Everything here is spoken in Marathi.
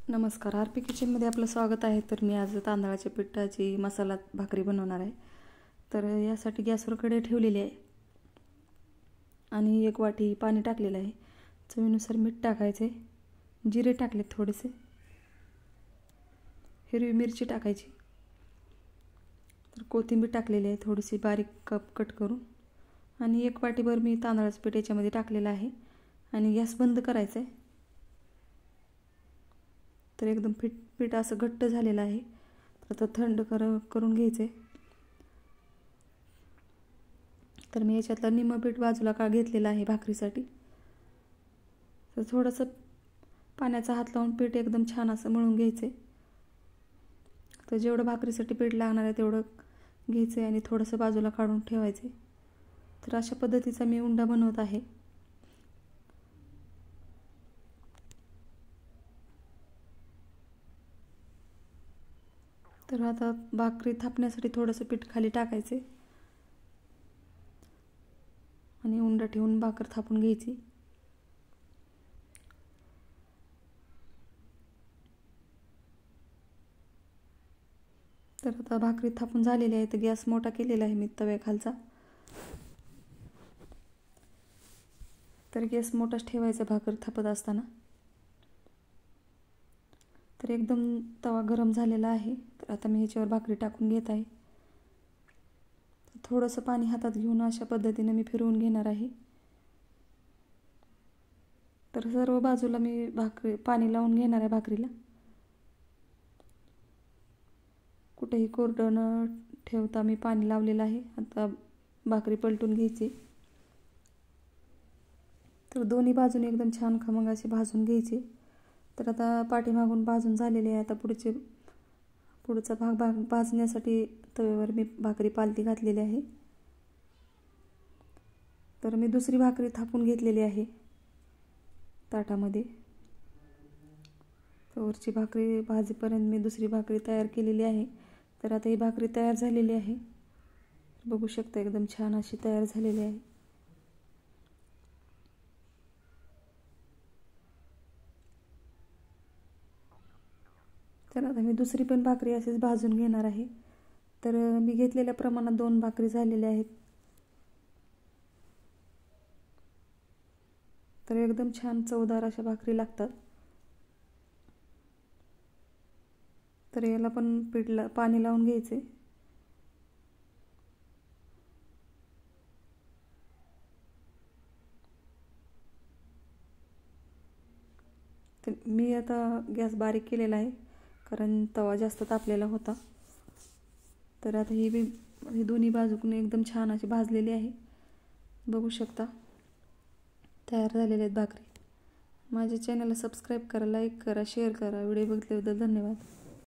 नमस्कार, आरपी किचनमध्ये आपलं स्वागत आहे. तर मी आज तांदळाच्या पिठाची मसाला भाकरी बनवणार आहे. तर यासाठी गॅसवर कढई ठेवलेली आहे आणि 1 वाटी पाणी टाकलेलं आहे. चवीनुसार मीठ टाकायचे, जिरे टाकले थोडेसे, हिरवी मिरची टाकायची, तर कोथिंबीर टाकलेली आहे थोडीशी बारीक कट करून, आणि 1 वाटीभर मी तांदळाचं पीठ याच्यामध्ये टाकलेलं आहे आणि गॅस बंद करायचा आहे. तर एकदम पीठ असं घट्ट झालेलं आहे. तर आता थंड करून घ्यायचं आहे. तर मी याच्यातलं निम्मं पीठ बाजूला घेतलेलं आहे भाकरीसाठी. तर थोडंसं पाण्याचा हात लावून पीठ एकदम छान असं मळून घ्यायचं आहे. तर जेवढं भाकरीसाठी पीठ लागणार आहे तेवढं घ्यायचं आहे आणि थोडंसं बाजूला काढून ठेवायचं आहे. तर अशा पद्धतीचा मी उंडा बनवत आहे. तर आता भाकरी थापण्यासाठी थोडंसं पीठ खाली टाकायचे आणि उंडा ठेवून भाकर थापून घ्यायची. तर आता भाकरी थापून झालेली आहे. तर गॅस मोठा केलेला आहे मी तव्याखालचा. तर गॅस मोठाच ठेवायचा भाकर थापत असताना. तर एकदम तवा गरम झालेला आहे. तर आता मी ह्याच्यावर भाकरी टाकून घेत आहे. थोडंसं पाणी हातात घेऊन अशा पद्धतीने मी फिरवून घेणार आहे. तर सर्व बाजूला मी पाणी लावून घेणार आहे भाकरीला. कुठेही कोरडं न ठेवता मी पाणी लावलेलं आहे. आता भाकरी पलटून घ्यायची. तर दोन्ही बाजूने एकदम छान खमंग असे भाजून घ्यायचे. तर आता पाठीमागून भाजून झालेले आहे. आता पुढचा भाग भाजण्यासाठी तव्यावर मी भाकरी पालती घातलेली आहे. तर मी दुसरी भाकरी थापून घेतलेली आहे ताटामध्ये. वरची भाकरी भाजीपर्यंत मी दुसरी भाकरी तयार केलेली आहे. तर आता ही भाकरी तयार झालेली आहे. बघू शकता एकदम छान अशी तयार झालेली आहे. तर आता मी दुसरी पण भाकरी अशीच भाजून घेणार आहे. तर मी घेतलेल्या प्रमाणात 2 भाकरी झालेल्या आहेत. तर एकदम छान चवदार अशा भाकरी लागतात. तर याला पण पाणी लावून घ्यायचे. तर मी आता गॅस बारीक केलेला आहे कारण तवा जास्त तापलेला होता. तर आता ही दोन्ही बाजूकडून एकदम छान अशी भाजलेली आहे. बघू शकता तयार झालेले आहेत भाकरी. माझ्या चॅनलला सबस्क्राईब करा, लाईक करा, शेअर करा. व्हिडिओ बघितल्याबद्दल धन्यवाद.